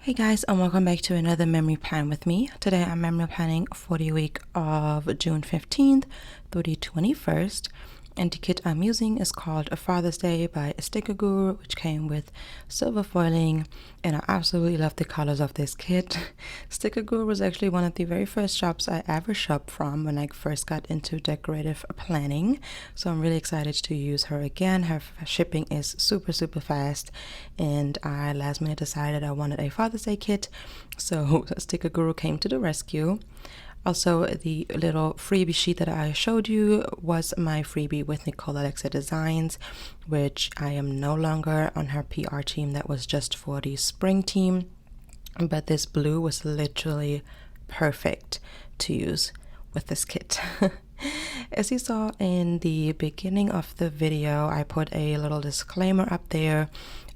Hey guys, and welcome back to another memory plan with me. Today I'm memory planning for the week of June 15th through the 21st. And the kit I'm using is called Father's Day by Sticker Guru, which came with silver foiling, and I absolutely love the colors of this kit. Sticker Guru was actually one of the very first shops I ever shopped from when I first got into decorative planning, so I'm really excited to use her again. Her shipping is super fast, and I last minute decided I wanted a Father's Day kit, so Sticker Guru came to the rescue. Also, the little freebie sheet that I showed you was my freebie with Nicole Alexia Designs, which I am no longer on her PR team. That was just for the spring team, but this blue was literally perfect to use with this kit. As you saw in the beginning of the video, I put a little disclaimer up there.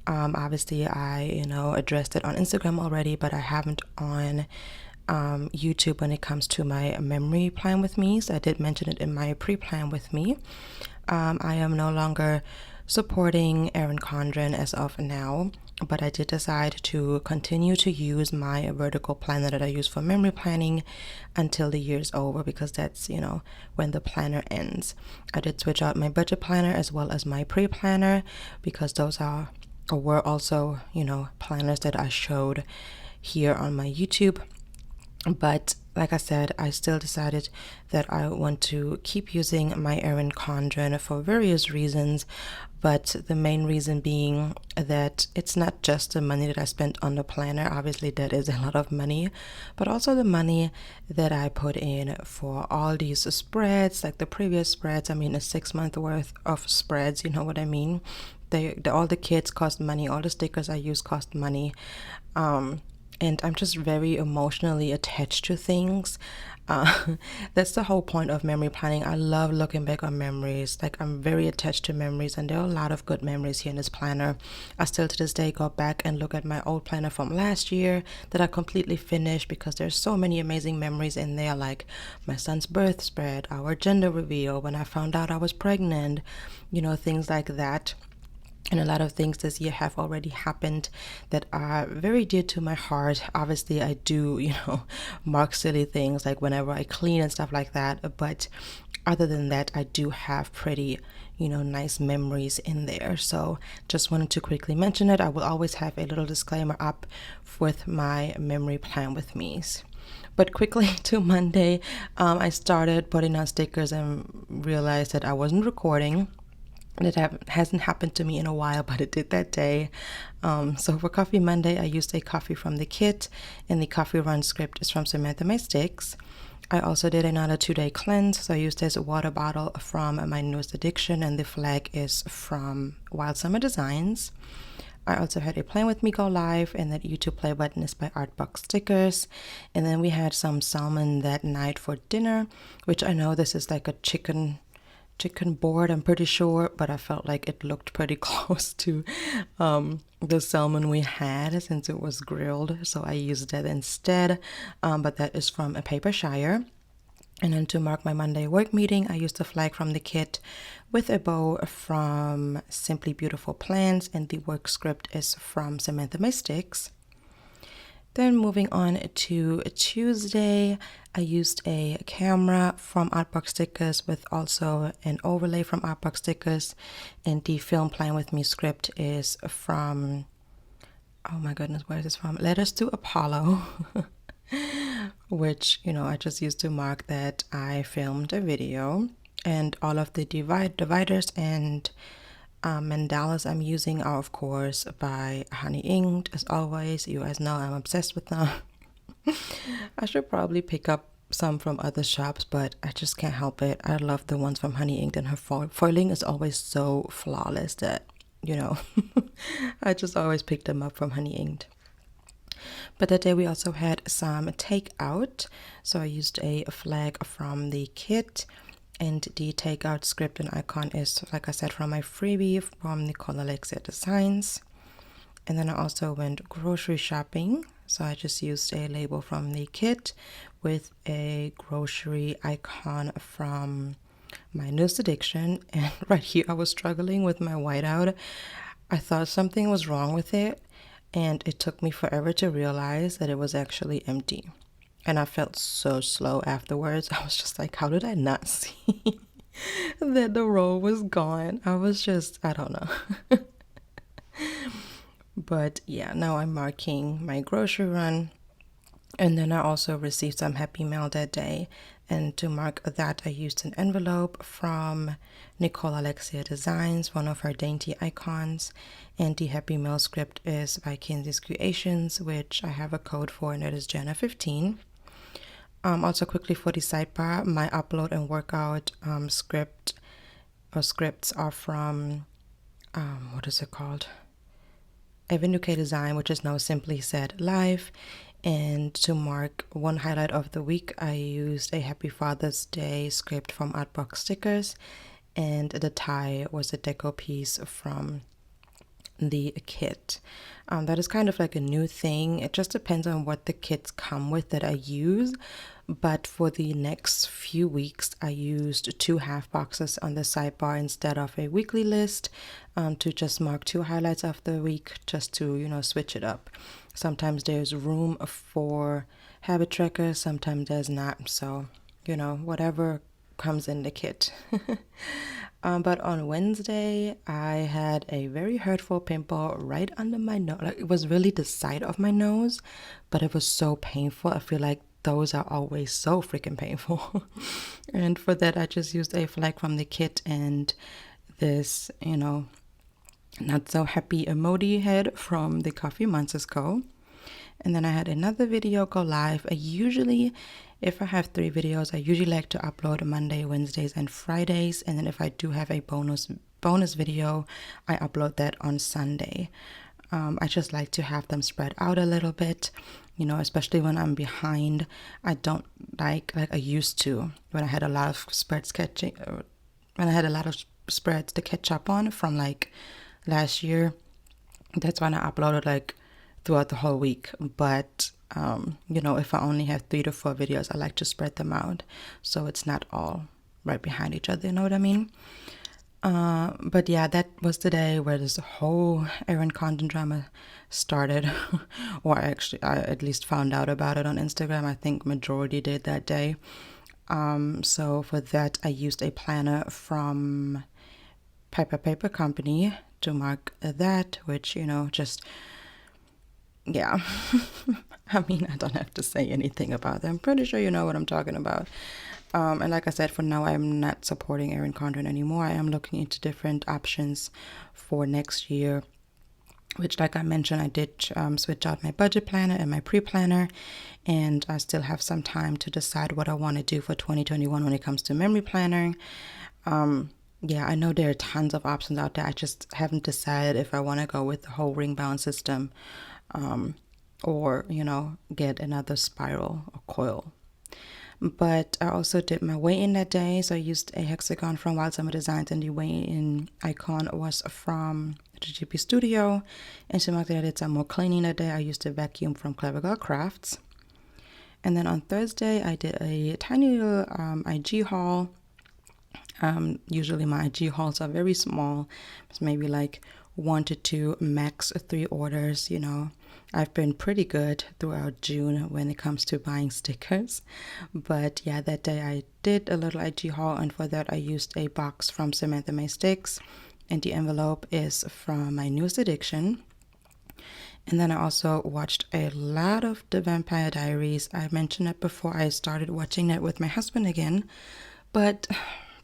Obviously I addressed it on Instagram already, but I haven't on YouTube when it comes to my memory plan with me. So I did mention it in my pre-plan with me. I am no longer supporting Erin Condren as of now, but I did decide to continue to use my vertical planner that I use for memory planning until the year's over, because that's when the planner ends. I did switch out my budget planner as well as my pre-planner, because those are or were also planners that I showed here on my YouTube. But like I said, I still decided that I want to keep using my Erin Condren for various reasons, but the main reason being that it's not just the money that I spent on the planner. Obviously that is a lot of money, but also the money that I put in for all these spreads, like the previous spreads. I mean, a 6-month worth of spreads, you know what I mean? All the kits cost money, all the stickers I use cost money. And I'm just very emotionally attached to things. That's the whole point of memory planning. I love looking back on memories. Like, I'm very attached to memories, and there are a lot of good memories here in this planner. I still to this day go back and look at my old planner from last year that I completely finished, because there's so many amazing memories in there, like my son's birth spread, our gender reveal, when I found out I was pregnant, things like that. And a lot of things this year have already happened that are very dear to my heart. Obviously, I do, mark silly things like whenever I clean and stuff like that. But other than that, I do have pretty, nice memories in there. So just wanted to quickly mention it. I will always have a little disclaimer up with my memory plan with me. But quickly to Monday, I started putting on stickers and realized that I wasn't recording. That hasn't happened to me in a while, but it did that day. So for Coffee Monday, I used a coffee from the kit, and the coffee run script is from Samantha My Sticks. I also did another 2-day cleanse, so I used this water bottle from MyNewestAddiciton, and the flag is from WildSummerDesigns. I also had a Plan With Me Go Live, and that YouTube play button is by Artbox Stickers. And then we had some salmon that night for dinner, which I know this is like a chicken board, I'm pretty sure, but I felt like it looked pretty close to the salmon we had since it was grilled, so I used that instead. But that is from a Papershire. And then to mark my Monday work meeting, I used a flag from the kit with a bow from Simply Beautiful Plants, and the work script is from Samantha My Sticks. Then moving on to Tuesday, I used a camera from Artbox Stickers with also an overlay from Artbox Stickers, and the Film Plan With Me script is from, oh my goodness, where is this from? Letters to Apollo, which, I just used to mark that I filmed a video. And all of the dividers and mandalas I'm using are of course by Honeyinked. As always, you guys know I'm obsessed with them. I should probably pick up some from other shops, but I just can't help it. I love the ones from Honeyinked, and her foiling is always so flawless that I just always pick them up from Honeyinked. But that day we also had some takeout, so I used a flag from the kit. And the takeout script and icon is, like I said, from my freebie from Nicole Alexia Designs. And then I also went grocery shopping. So I just used a label from the kit with a grocery icon from MyNewestAddiciton. And right here I was struggling with my whiteout. I thought something was wrong with it. and it took me forever to realize that it was actually empty. And I felt so slow afterwards. I was just like, how did I not see that the roll was gone? I was just, I don't know. But yeah, now I'm marking my grocery run. And then I also received some happy mail that day. And to mark that, I used an envelope from Nicole Alexia Designs, one of her dainty icons. And the happy mail script is by Kinzis Creations, which I have a code for, and it is Jana 15. Also quickly for the sidebar, my upload and workout scripts are from, what is it called? 𝗦𝗦𝗢𝗧𝗏, which is now simply said live. And to mark one highlight of the week, I used a Happy Father's Day script from Artbox Stickers, and the tie was a deco piece from the kit. That is kind of like a new thing. It just depends on what the kits come with that I use. But for the next few weeks, I used 2 half boxes on the sidebar instead of a weekly list, to just mark 2 highlights of the week, just to, switch it up. Sometimes there's room for habit trackers, sometimes there's not. So, whatever comes in the kit. But on Wednesday, I had a very hurtful pimple right under my nose. Like, it was really the side of my nose, but it was so painful. I feel like those are always so freaking painful. And for that, I just used a flag from the kit and this, not so happy emoji head from the coffee Monsterz Co. And then I had another video go live. If I have 3 videos, I usually like to upload Monday, Wednesdays, and Fridays. And then if I do have a bonus video, I upload that on Sunday. I just like to have them spread out a little bit, especially when I'm behind. I don't like I used to when I had a lot of spreads to catch up on from like last year. That's when I uploaded throughout the whole week. But if I only have 3 to 4 videos, I like to spread them out so it's not all right behind each other, you know what I mean? But yeah, that was the day where this whole Erin Condren drama started. Or I at least found out about it on Instagram. I think majority did that day. So for that, I used a planner from Paper Company to mark that, which, yeah. I mean, I don't have to say anything about that. I'm pretty sure you know what I'm talking about. And like I said, for now, I'm not supporting Erin Condren anymore. I am looking into different options for next year, which, like I mentioned, I did switch out my budget planner and my pre-planner, and I still have some time to decide what I want to do for 2021 when it comes to memory planning. Yeah, I know there are tons of options out there. I just haven't decided if I want to go with the whole ring bound system, or, get another spiral or coil. But I also did my weigh-in that day. So I used a hexagon from WildSummerDesigns, and the weigh-in icon was from the GP Studio. And to mark that I did some more cleaning that day, I used a vacuum from CleverGalCrafts. And then on Thursday, I did a tiny little IG haul. Usually my IG hauls are very small. It's maybe 1 to 2, max 3 orders. I've been pretty good throughout June when it comes to buying stickers. But yeah, that day I did a little IG haul, and for that I used a box from Samantha May Sticks, and the envelope is from MyNewestAddiciton. And then I also watched a lot of The Vampire Diaries. I mentioned it before. I started watching it with my husband again, but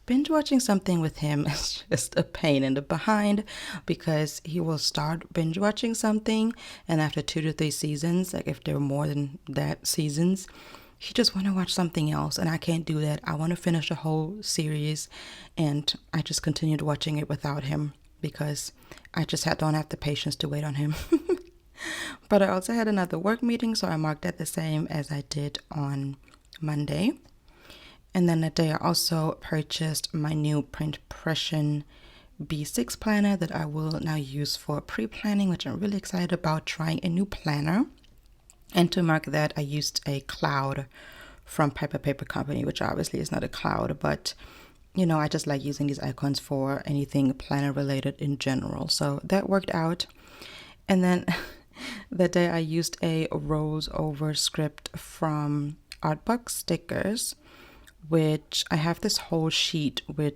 binge watching something with him is just a pain in the behind, because he will start binge watching something, and after 2 to 3 seasons, if there are more than that seasons, he just want to watch something else, and I can't do that. I want to finish the whole series, and I just continued watching it without him because I just don't have the patience to wait on him. But I also had another work meeting, so I marked that the same as I did on Monday. And then that day I also purchased my new print impression B6 planner that I will now use for pre-planning, which I'm really excited about, trying a new planner. And to mark that, I used a cloud from Paper Company, which obviously is not a cloud, but I just like using these icons for anything planner related in general. So that worked out. And then That day I used a rolls over script from Artbox Stickers, which I have this whole sheet with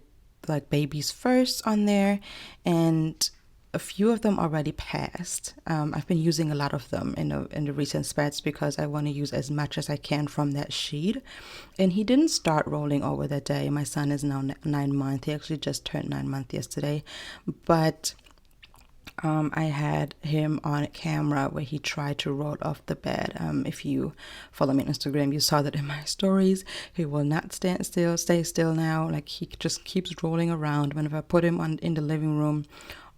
like babies first on there, and a few of them already passed. I've been using a lot of them in the recent spats because I want to use as much as I can from that sheet. And he didn't start rolling over that day. My son is now 9 months. He actually just turned 9 months yesterday, but I had him on camera where he tried to roll off the bed. If you follow me on Instagram, you saw that in my stories. He will not stay still now. Like, he just keeps rolling around. Whenever I put him in the living room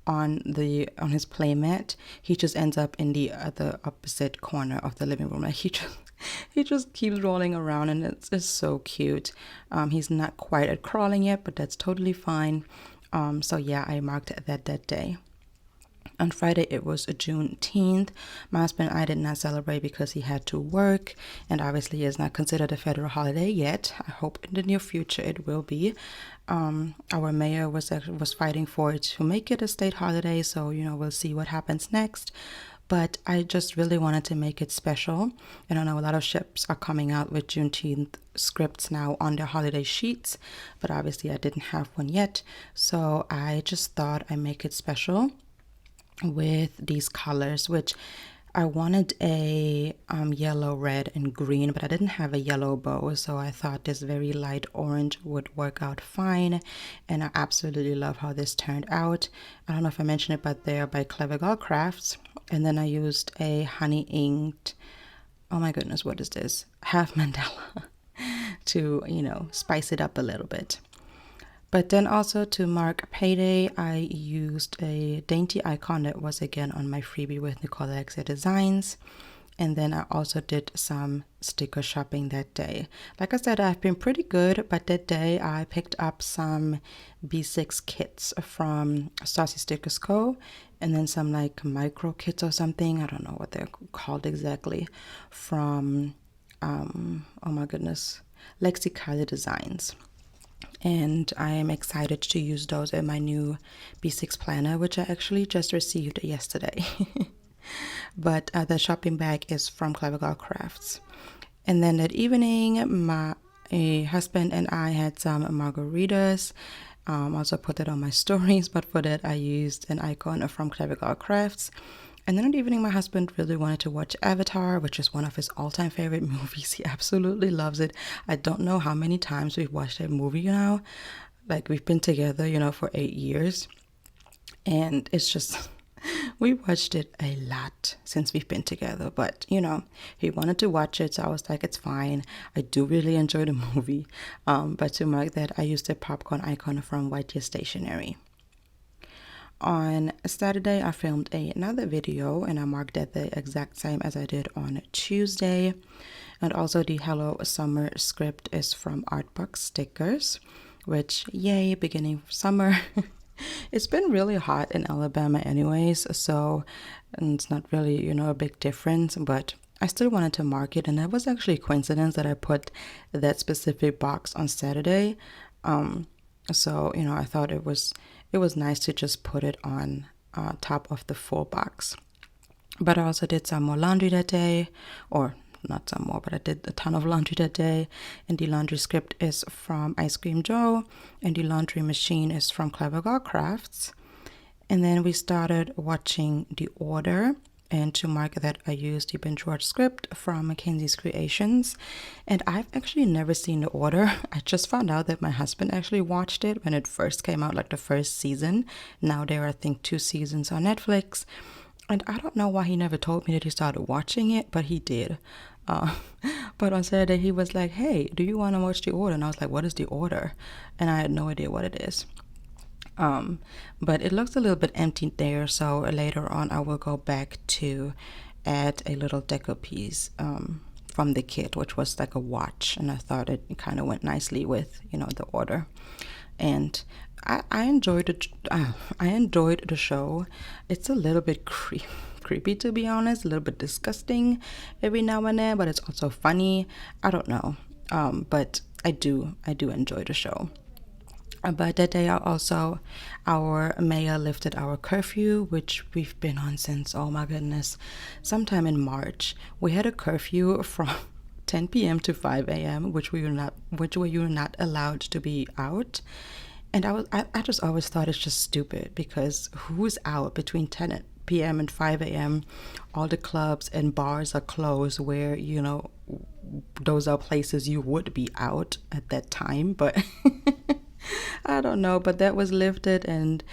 on his playmat, he just ends up in the other opposite corner of the living room. Like, he just keeps rolling around, and it's so cute. He's not quite at crawling yet, but that's totally fine. So yeah, I marked that day. On Friday, it was Juneteenth. My husband and I did not celebrate because he had to work, and obviously is not considered a federal holiday yet. I hope in the near future it will be. Our mayor was fighting for it to make it a state holiday, so we'll see what happens next. But I just really wanted to make it special. And I know a lot of ships are coming out with Juneteenth scripts now on their holiday sheets, but obviously I didn't have one yet. So I just thought I'd make it special with these colors, which I wanted a yellow, red, and green, but I didn't have a yellow bow, so I thought this very light orange would work out fine, and I absolutely love how this turned out. I don't know if I mentioned it, but they're by CleverGalCrafts, and then I used a Honeyinked, oh my goodness, what is this? Half mandala to, spice it up a little bit. But then also to mark payday, I used a dainty icon that was again on my freebie with Nicole Alexia Designs. And then I also did some sticker shopping that day. Like I said, I've been pretty good, but that day I picked up some B6 kits from Saucy Stickers Co. And then some like micro kits or something. I don't know what they're called exactly. From, oh my goodness, Lexie Kylee Designs. And I am excited to use those in my new B6 planner, which I actually just received yesterday. But the shopping bag is from CleverGalCrafts. And then that evening, my husband and I had some margaritas. Also put it on my stories, but for that I used an icon from CleverGalCrafts. And then in the evening, my husband really wanted to watch Avatar, which is one of his all-time favorite movies. He absolutely loves it. I don't know how many times we've watched that movie now. Like, we've been together, for 8 years. And it's just, we watched it a lot since we've been together. But, he wanted to watch it, so I was like, it's fine. I do really enjoy the movie. But to mark that, I used a popcorn icon from White Stationery. On Saturday, I filmed another video, and I marked that the exact same as I did on Tuesday. And also the Hello Summer script is from Artbox Stickers, which, yay, beginning of summer. It's been really hot in Alabama anyways, so it's not really, a big difference, but I still wanted to mark it, and that was actually a coincidence that I put that specific box on Saturday. So, I thought it was nice to just put it on top of the full box. But I also did some more laundry that day, or not some more, but I did a ton of laundry that day. And the laundry script is from Ice Cream Joe, and the laundry machine is from CleverGalCrafts. And then we started watching The Order. And to mark that, I used the binge watch script from Kinzis Creations. And I've actually never seen The Order. I just found out that my husband actually watched it when it first came out, like the first season. Now there are, I think, 2 seasons on Netflix. And I don't know why he never told me that he started watching it, but he did. But on Saturday, he was like, hey, do you want to watch The Order? And I was like, what is The Order? And I had no idea what it is. But it looks a little bit empty there, so later on I will go back to add a little deco piece from the kit, which was like a watch, and I thought it kind of went nicely with The Order. And I enjoyed it. I enjoyed the show. It's a little bit creepy, to be honest, a little bit disgusting every now and then, but it's also funny. I don't know, but I do enjoy the show. But that day also our mayor lifted our curfew, which we've been on since, oh my goodness, sometime in March. We had a curfew from 10 p.m. to 5 a.m., which we were not allowed to be out. And I just always thought it's just stupid, because who's out between 10 p.m. and 5 a.m.? All the clubs and bars are closed, where, you know, those are places you would be out at that time. But I don't know, but that was lifted. And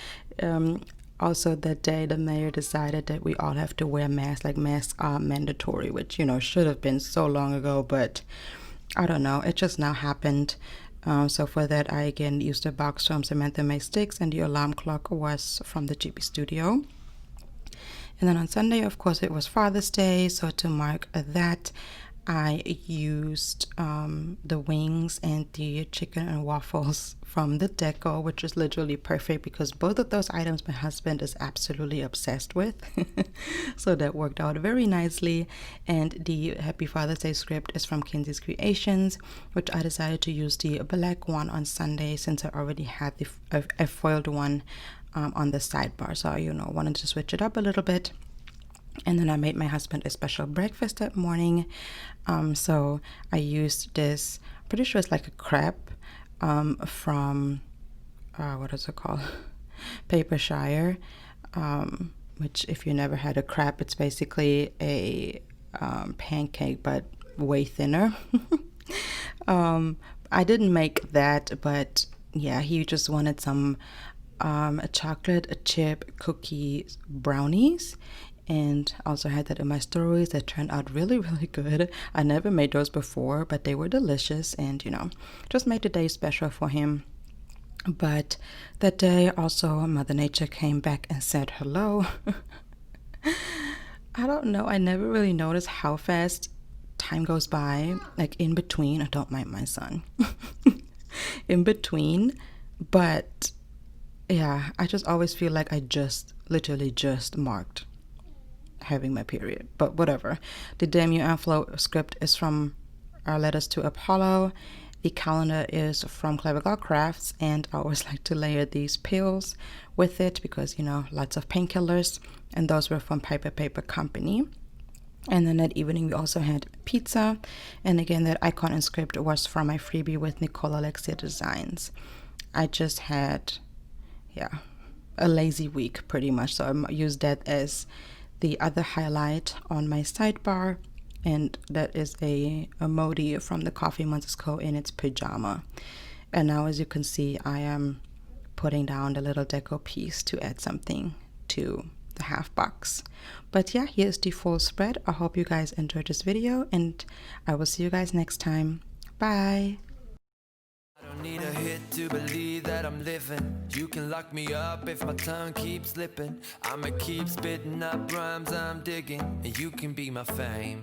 also that day the mayor decided that we all have to wear masks. Like, masks are mandatory, which, you know, should have been so long ago, but I don't know, it just now happened. So for that, I again used a box from Samantha May Sticks, and the alarm clock was from the GB Studio. And then on Sunday, of course, it was Father's Day, so to mark that, I used the wings and the chicken and waffles from the deco, which is literally perfect, because both of those items my husband is absolutely obsessed with. So that worked out very nicely. And the Happy Father's Day script is from Kinzis Creations, which I decided to use the black one on Sunday, since I already had a foiled one on the sidebar. So, you know, wanted to switch it up a little bit. And then I made my husband a special breakfast that morning. So I used this, pretty sure it's like a crepe from, what is it called? Papershire, which, if you never had a crepe, it's basically a pancake, but way thinner. I didn't make that, but yeah, he just wanted some chocolate chip cookie brownies. And also had that in my stories. That turned out really, really good. I never made those before, but they were delicious, and, you know, just made the day special for him. But that day also Mother Nature came back and said hello. I don't know, I never really noticed how fast time goes by, like in between. I don't mind my son. In between, but yeah, I just always feel like I literally just marked having my period, but whatever. The Demu Flow script is from Our Letters to Apollo. The calendar is from CleverGalCrafts, and I always like to layer these pills with it, because, you know, lots of painkillers, and those were from Piper Paper Company. And then that evening we also had pizza, and again that icon and script was from my freebie with Nicole Alexia Designs. I just had, yeah, a lazy week pretty much, so I used that as the other highlight on my sidebar. And that is a emoji from the Coffee Monsterz Co in its pajama. And now, as you can see, I am putting down the little deco piece to add something to the half box. But yeah, here's the full spread. I hope you guys enjoyed this video, and I will see you guys next time. Bye. Need a hit to believe that I'm living. You can lock me up if my tongue keeps slipping. I'ma keep spitting up rhymes I'm digging, and you can be my fame.